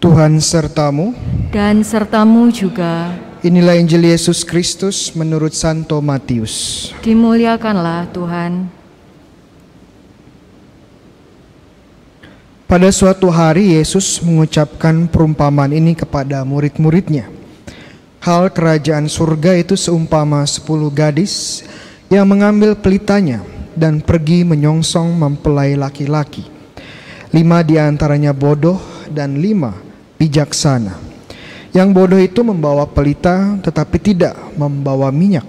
Tuhan sertamu, dan sertamu juga. inilah Injil Yesus Kristus menurut Santo Matius. Dimuliakanlah Tuhan. Pada suatu hari Yesus mengucapkan perumpamaan ini kepada murid-muridnya. Hal kerajaan surga itu seumpama 10 gadis yang mengambil pelitanya dan pergi menyongsong mempelai laki-laki. 5 diantaranya bodoh dan 5 bijaksana. Yang bodoh itu membawa pelita tetapi tidak membawa minyak.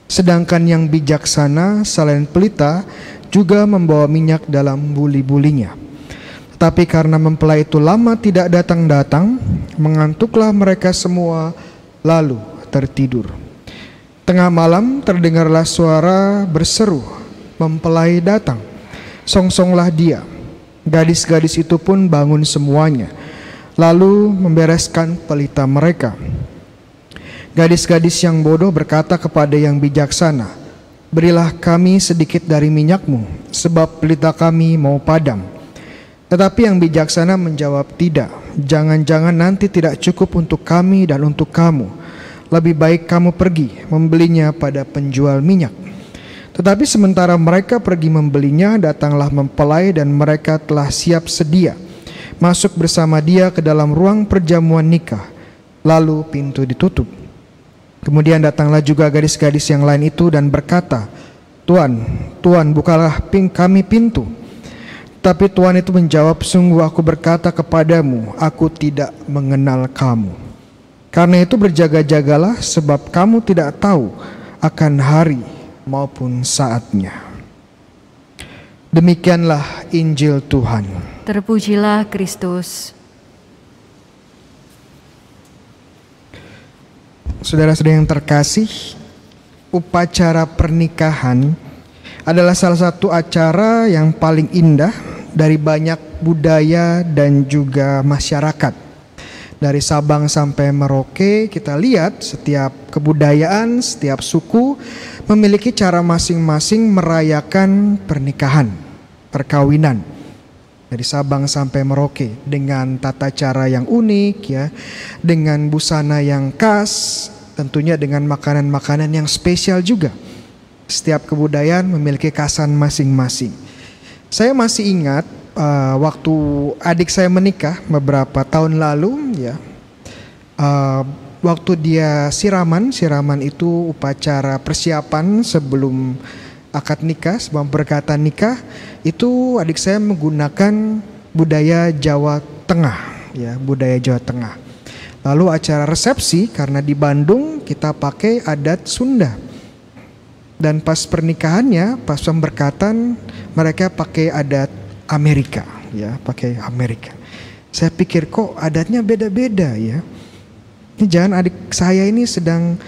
Sedangkan yang bijaksana selain pelita juga membawa minyak dalam buli-bulinya. Tetapi karena mempelai itu lama tidak datang-datang, mengantuklah mereka semua lalu tertidur. Tengah malam terdengarlah suara berseru, "Mempelai datang, songsonglah dia." Gadis-gadis itu pun bangun semuanya, lalu membereskan pelita mereka. Gadis-gadis yang bodoh berkata kepada yang bijaksana, "Berilah kami sedikit dari minyakmu, sebab pelita kami mau padam." Tetapi yang bijaksana menjawab, "Tidak, jangan-jangan nanti tidak cukup untuk kami dan untuk kamu. Lebih baik kamu pergi membelinya pada penjual minyak." Tetapi sementara mereka pergi membelinya, datanglah mempelai dan mereka telah siap sedia masuk bersama dia ke dalam ruang perjamuan nikah. Lalu pintu ditutup. Kemudian datanglah juga gadis-gadis yang lain itu dan berkata, "Tuan, Tuan, bukalah kami pintu." Tapi Tuhan itu menjawab, "Sungguh aku berkata kepadamu, aku tidak mengenal kamu. Karena itu berjaga-jagalah, sebab kamu tidak tahu akan hari maupun saatnya." Demikianlah Injil Tuhan. Terpujilah Kristus. Saudara-saudara yang terkasih, upacara pernikahan adalah salah satu acara yang paling indah dari banyak budaya dan juga masyarakat. Dari Sabang sampai Merauke, kita lihat setiap kebudayaan, setiap suku memiliki cara masing-masing merayakan pernikahan, perkawinan. Dari Sabang sampai Merauke dengan tata cara yang unik ya, dengan busana yang khas, tentunya dengan makanan-makanan yang spesial juga. Setiap kebudayaan memiliki khasan masing-masing. Saya masih ingat waktu adik saya menikah beberapa tahun lalu ya. Waktu dia siraman itu upacara persiapan sebelum akad nikah, sebelum perkataan nikah, itu adik saya menggunakan budaya Jawa Tengah ya, budaya Jawa Tengah. Lalu acara resepsi karena di Bandung kita pakai adat Sunda. Dan pas pernikahannya, pas pemberkatan, mereka pakai adat Amerika, ya, pakai Amerika. Saya pikir kok adatnya beda-beda ya. Ini jangan adik saya ini sedang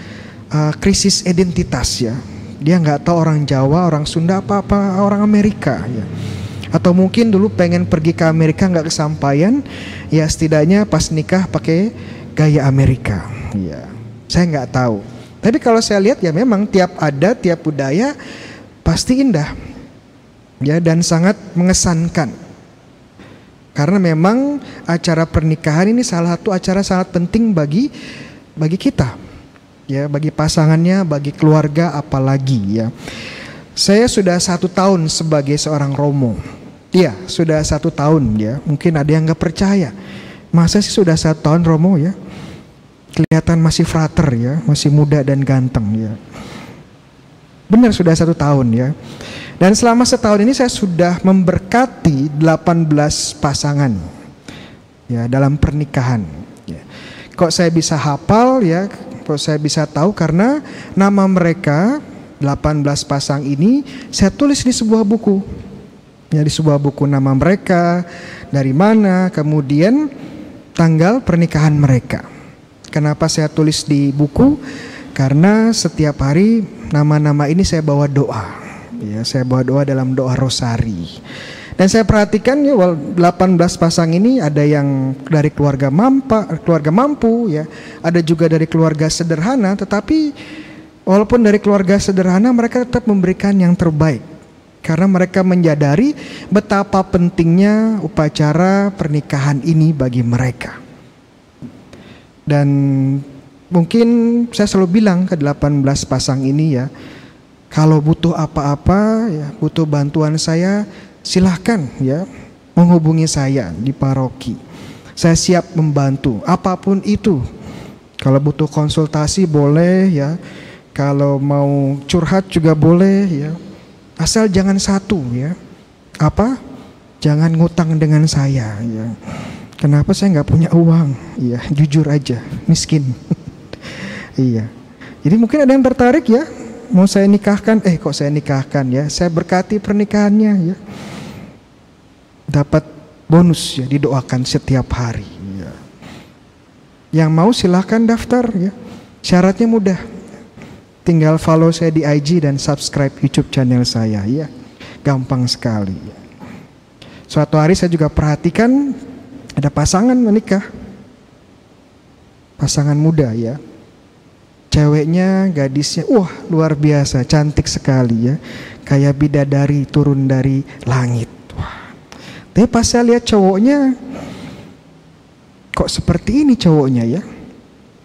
krisis identitas ya. Dia nggak tahu orang Jawa, orang Sunda, apa orang Amerika ya. Atau mungkin dulu pengen pergi ke Amerika nggak kesampaian, ya setidaknya pas nikah pakai gaya Amerika. Ya, saya nggak tahu. Tapi kalau saya lihat ya memang tiap adat, tiap budaya pasti indah ya, dan sangat mengesankan. Karena memang acara pernikahan ini salah satu acara sangat penting bagi kita ya, bagi pasangannya, bagi keluarga apalagi ya. Saya sudah 1 tahun sebagai seorang romo. Iya, sudah 1 tahun ya. Mungkin ada yang nggak percaya. Masa sih sudah 1 tahun romo ya? Kelihatan masih frater ya, masih muda dan ganteng ya. Benar sudah 1 tahun ya. Dan selama 1 tahun ini saya sudah memberkati 18 pasangan ya dalam pernikahan. Ya. Kok saya bisa hafal ya? Kok saya bisa tahu? Karena nama mereka 18 pasang ini saya tulis di sebuah buku. Ya, di sebuah buku nama mereka, dari mana, kemudian tanggal pernikahan mereka. Kenapa saya tulis di buku? Karena setiap hari nama-nama ini saya bawa doa. Ya, saya bawa doa dalam doa rosari. Dan saya perhatikan ya 18 pasang ini ada yang dari keluarga mampu ya, ada juga dari keluarga sederhana, tetapi walaupun dari keluarga sederhana mereka tetap memberikan yang terbaik. Karena mereka menyadari betapa pentingnya upacara pernikahan ini bagi mereka. Dan mungkin saya selalu bilang ke 18 pasang ini ya, kalau butuh apa-apa ya, butuh bantuan saya, silahkan ya menghubungi saya di paroki. Saya siap membantu apapun itu. Kalau butuh konsultasi boleh ya, kalau mau curhat juga boleh ya. Asal jangan satu ya. Apa? Jangan ngutang dengan saya ya. Kenapa saya nggak punya uang? Iya, jujur aja, miskin. Iya. Jadi mungkin ada yang tertarik ya, mau saya nikahkan? Kok saya nikahkan ya? Saya berkati pernikahannya ya. Dapat bonus ya, didoakan setiap hari ya. Yang mau silahkan daftar ya. Syaratnya mudah. Tinggal follow saya di IG dan subscribe YouTube channel saya ya. Gampang sekali ya. Suatu hari saya juga perhatikan ada pasangan menikah. Pasangan muda ya. Ceweknya, gadisnya, wah luar biasa, cantik sekali ya. Kayak bidadari turun dari langit. Wah. Tapi pas saya lihat cowoknya, kok seperti ini cowoknya ya.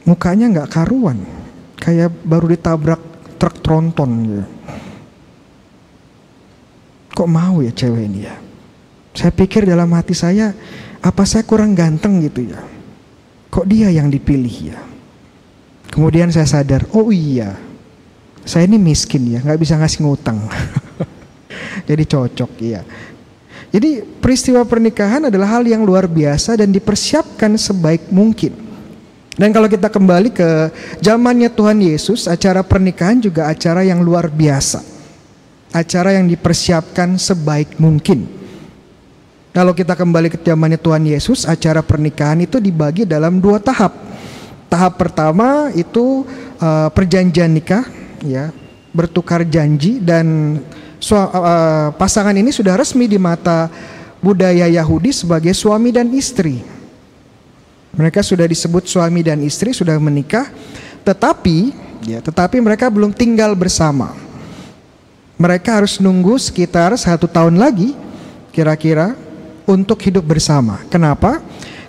Mukanya gak karuan. Kayak baru ditabrak truk tronton ya. Kok mau ya cewek ini ya. Saya pikir dalam hati saya, apa saya kurang ganteng gitu ya. Kok dia yang dipilih ya. Kemudian saya sadar, oh iya, saya ini miskin ya, gak bisa ngasih ngutang. Jadi cocok ya. Jadi peristiwa pernikahan adalah hal yang luar biasa dan dipersiapkan sebaik mungkin. Dan kalau kita kembali ke zamannya Tuhan Yesus, acara pernikahan juga acara yang luar biasa. Acara yang dipersiapkan sebaik mungkin. Kalau kita kembali ke zamannya Tuhan Yesus, acara pernikahan itu dibagi dalam 2 tahap. Tahap pertama itu perjanjian nikah, ya, bertukar janji, dan pasangan ini sudah resmi di mata budaya Yahudi sebagai suami dan istri. Mereka sudah disebut suami dan istri, sudah menikah, tetapi mereka belum tinggal bersama. Mereka harus nunggu sekitar 1 tahun lagi, kira-kira, untuk hidup bersama. Kenapa?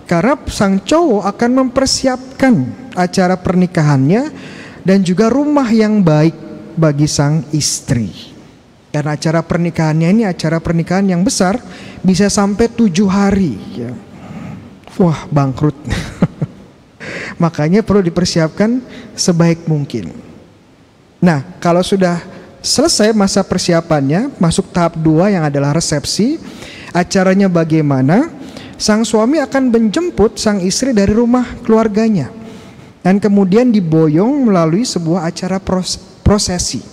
Karena sang cowok akan mempersiapkan acara pernikahannya dan juga rumah yang baik bagi sang istri. Dan acara pernikahannya ini acara pernikahan yang besar, bisa sampai 7 hari ya. Wah, bangkrut. Makanya perlu dipersiapkan sebaik mungkin. Nah, kalau sudah selesai masa persiapannya, masuk tahap 2 yang adalah resepsi. Acaranya bagaimana? Sang suami akan menjemput sang istri dari rumah keluarganya dan kemudian diboyong melalui sebuah acara prosesi.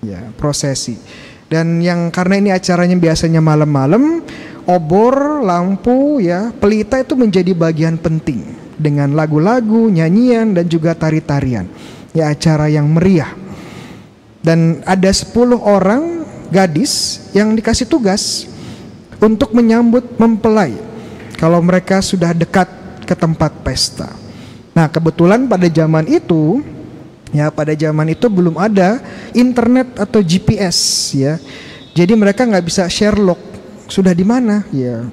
Ya, prosesi. Dan yang karena ini acaranya biasanya malam-malam, obor, lampu, ya, pelita itu menjadi bagian penting dengan lagu-lagu, nyanyian dan juga tari-tarian. Ya, acara yang meriah. Dan ada 10 orang gadis yang dikasih tugas untuk menyambut mempelai kalau mereka sudah dekat ke tempat pesta. Nah, kebetulan pada zaman itu belum ada internet atau GPS ya. Jadi mereka nggak bisa share log sudah di mana ya.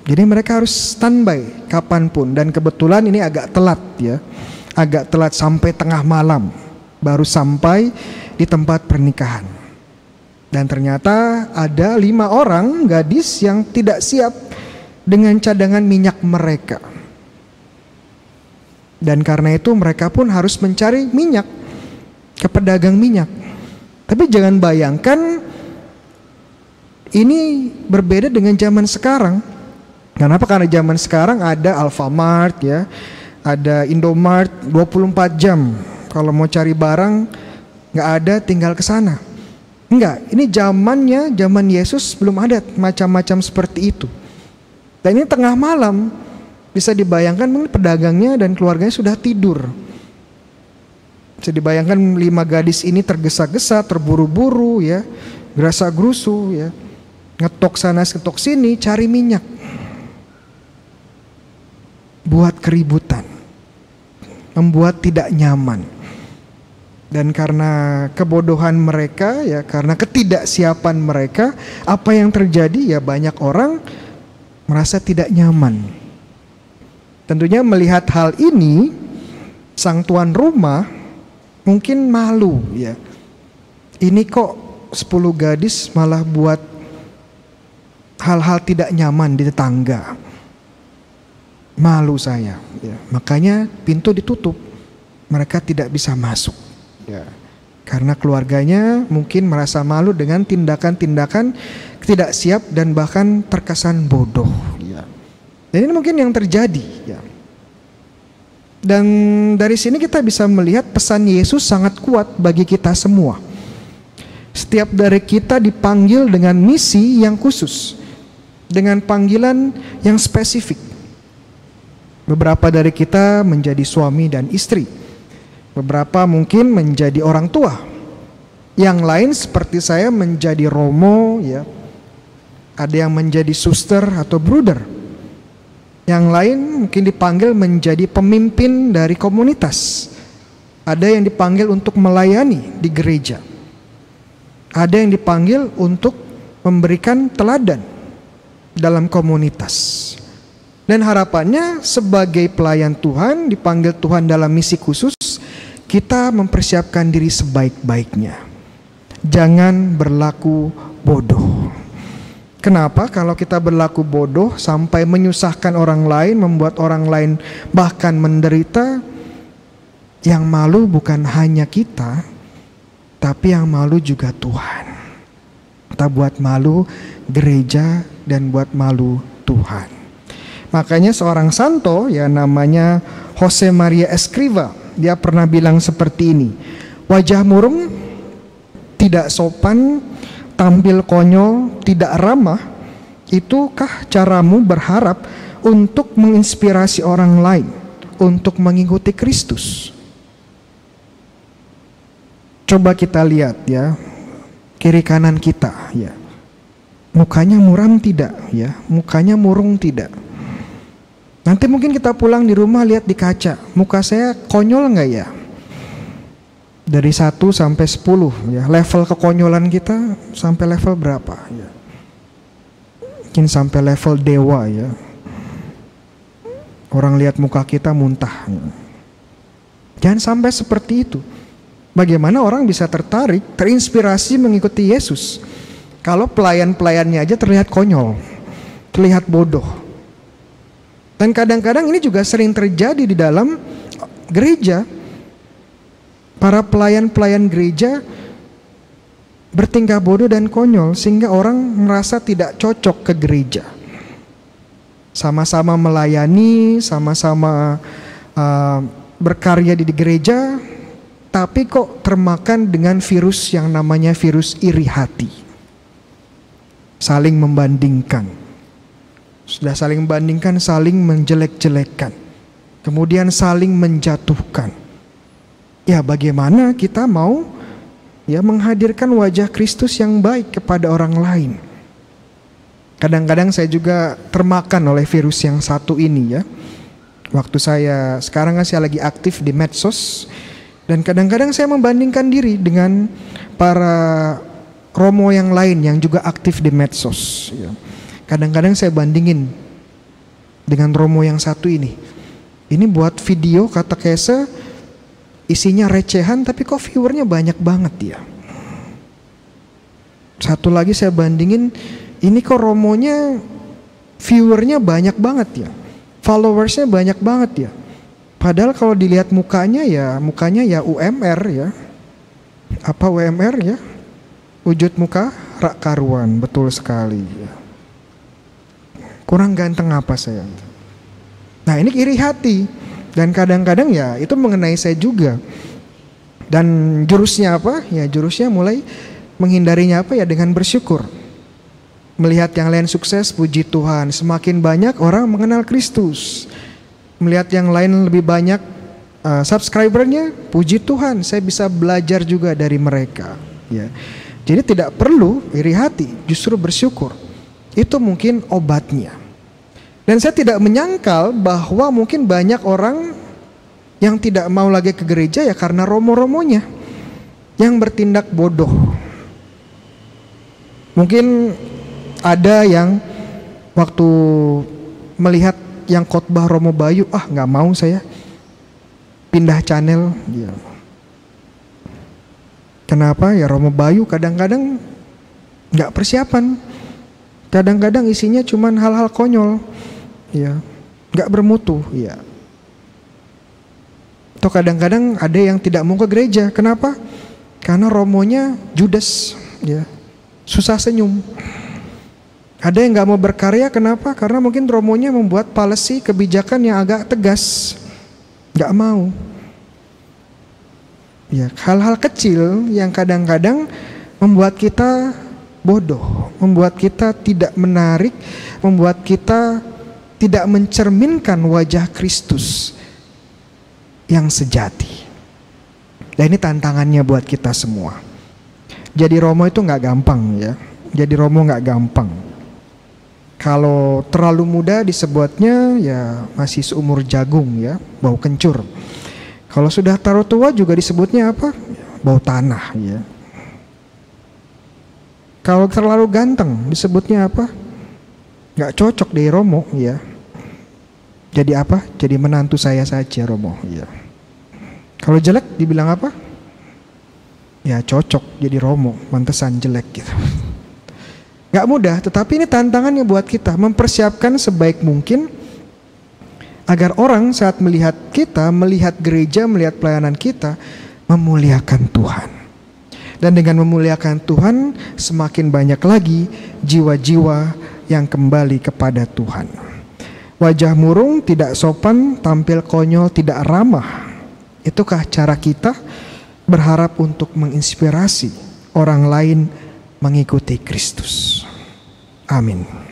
Jadi mereka harus standby kapanpun, dan kebetulan ini agak telat ya. Agak telat sampai tengah malam baru sampai di tempat pernikahan. Dan ternyata ada 5 orang gadis yang tidak siap dengan cadangan minyak mereka. Dan karena itu mereka pun harus mencari minyak ke pedagang minyak. Tapi jangan bayangkan ini berbeda dengan zaman sekarang. Kenapa? Karena zaman sekarang ada Alfamart ya, ada Indomart 24 jam. Kalau mau cari barang nggak ada, tinggal ke sana. Enggak, ini zaman Yesus belum ada macam-macam seperti itu. Dan ini tengah malam, bisa dibayangkan mungkin pedagangnya dan keluarganya sudah tidur. Bisa dibayangkan 5 gadis ini tergesa-gesa, terburu-buru ya, gerasa-gerusu ya, ngetok sana ngetok sini cari minyak, buat keributan, membuat tidak nyaman. Dan karena kebodohan mereka ya, karena ketidaksiapan mereka, apa yang terjadi ya, banyak orang merasa tidak nyaman. Tentunya melihat hal ini, sang tuan rumah mungkin malu ya. Ini kok 10 gadis malah buat hal-hal tidak nyaman di tetangga. Malu saya ya. Makanya pintu ditutup. Mereka tidak bisa masuk ya. Karena keluarganya mungkin merasa malu dengan tindakan-tindakan tidak siap dan bahkan terkesan bodoh ya. Dan ini mungkin yang terjadi ya. Dan dari sini kita bisa melihat pesan Yesus sangat kuat bagi kita semua. Setiap dari kita dipanggil dengan misi yang khusus, dengan panggilan yang spesifik. Beberapa dari kita menjadi suami dan istri. Beberapa mungkin menjadi orang tua. Yang lain seperti saya menjadi romo ya. Ada yang menjadi suster atau bruder. Yang lain mungkin dipanggil menjadi pemimpin dari komunitas. Ada yang dipanggil untuk melayani di gereja. Ada yang dipanggil untuk memberikan teladan dalam komunitas. Dan harapannya sebagai pelayan Tuhan, dipanggil Tuhan dalam misi khusus, kita mempersiapkan diri sebaik-baiknya. Jangan berlaku bodoh. Kenapa? Kalau kita berlaku bodoh sampai menyusahkan orang lain, membuat orang lain bahkan menderita, yang malu bukan hanya kita, tapi yang malu juga Tuhan. Kita buat malu gereja dan buat malu Tuhan. Makanya seorang santo ya namanya Jose Maria Escriva, dia pernah bilang seperti ini. Wajah murung, tidak sopan, tampil konyol, tidak ramah. Itukah caramu berharap untuk menginspirasi orang lain untuk mengikuti Kristus? Coba kita lihat ya, kiri kanan kita ya. Mukanya muram tidak ya, mukanya murung tidak. Nanti mungkin kita pulang di rumah lihat di kaca, muka saya konyol nggak ya? Dari 1 sampai 10 ya, level kekonyolan kita sampai level berapa ya? Mungkin sampai level dewa ya. Orang lihat muka kita muntah. Jangan sampai seperti itu. Bagaimana orang bisa tertarik, terinspirasi mengikuti Yesus kalau pelayan-pelayannya aja terlihat konyol, terlihat bodoh. Dan kadang-kadang ini juga sering terjadi di dalam gereja. Para pelayan-pelayan gereja bertingkah bodoh dan konyol sehingga orang merasa tidak cocok ke gereja. Sama-sama melayani, sama-sama berkarya di gereja, tapi kok termakan dengan virus yang namanya virus iri hati. Saling membandingkan. Sudah saling membandingkan, saling menjelek-jelekkan. Kemudian saling menjatuhkan. Ya bagaimana kita mau ya menghadirkan wajah Kristus yang baik kepada orang lain. Kadang-kadang saya juga termakan oleh virus yang satu ini ya. Waktu sekarang saya lagi aktif di medsos. Dan kadang-kadang saya membandingkan diri dengan para romo yang lain yang juga aktif di medsos ya. Kadang-kadang saya bandingin dengan romo yang satu ini. Ini buat video katekese isinya recehan tapi kok viewernya banyak banget ya. Satu lagi saya bandingin, ini kok romonya viewernya banyak banget ya. Followersnya banyak banget ya. Padahal kalau dilihat mukanya ya UMR ya. Apa UMR ya? Wujud muka rak karuan, betul sekali ya. Kurang ganteng apa saya? Nah ini iri hati. Dan kadang-kadang ya itu mengenai saya juga. Dan jurusnya apa? Ya jurusnya mulai menghindarinya apa ya dengan bersyukur. Melihat yang lain sukses, puji Tuhan. Semakin banyak orang mengenal Kristus. Melihat yang lain lebih banyak subscribernya, puji Tuhan. Saya bisa belajar juga dari mereka. Ya. Jadi tidak perlu iri hati, justru bersyukur. Itu mungkin obatnya. Dan saya tidak menyangkal bahwa mungkin banyak orang yang tidak mau lagi ke gereja ya karena romo-romonya yang bertindak bodoh. Mungkin ada yang waktu melihat yang khotbah Romo Bayu, nggak mau saya, pindah channel. Ya. Kenapa? Ya Romo Bayu kadang-kadang nggak persiapan, kadang-kadang isinya cuman hal-hal konyol, ya, nggak bermutu, ya. Atau kadang-kadang ada yang tidak mau ke gereja. Kenapa? Karena romonya judes, ya, susah senyum. Ada yang nggak mau berkarya. Kenapa? Karena mungkin romonya membuat policy kebijakan yang agak tegas, nggak mau. Ya, hal-hal kecil yang kadang-kadang membuat kita bodoh, membuat kita tidak menarik, membuat kita tidak mencerminkan wajah Kristus yang sejati. Dan ini tantangannya buat kita semua. Jadi romo itu nggak gampang, ya. Jadi romo nggak gampang. Kalau terlalu muda disebutnya ya masih seumur jagung, ya, bau kencur. Kalau sudah taruh tua juga disebutnya apa? Bau tanah, ya. Kalau terlalu ganteng disebutnya apa? Nggak cocok deh romo, ya. Jadi apa? Jadi menantu saya saja romo, ya. Kalau jelek dibilang apa? Ya cocok jadi romo, mantesan jelek gitu. Gak mudah, tetapi ini tantangannya buat kita, mempersiapkan sebaik mungkin agar orang saat melihat kita, melihat gereja, melihat pelayanan kita, memuliakan Tuhan. Dan dengan memuliakan Tuhan, semakin banyak lagi jiwa-jiwa yang kembali kepada Tuhan. Wajah murung, tidak sopan, tampil konyol, tidak ramah. Itukah cara kita berharap untuk menginspirasi orang lain mengikuti Kristus. Amin.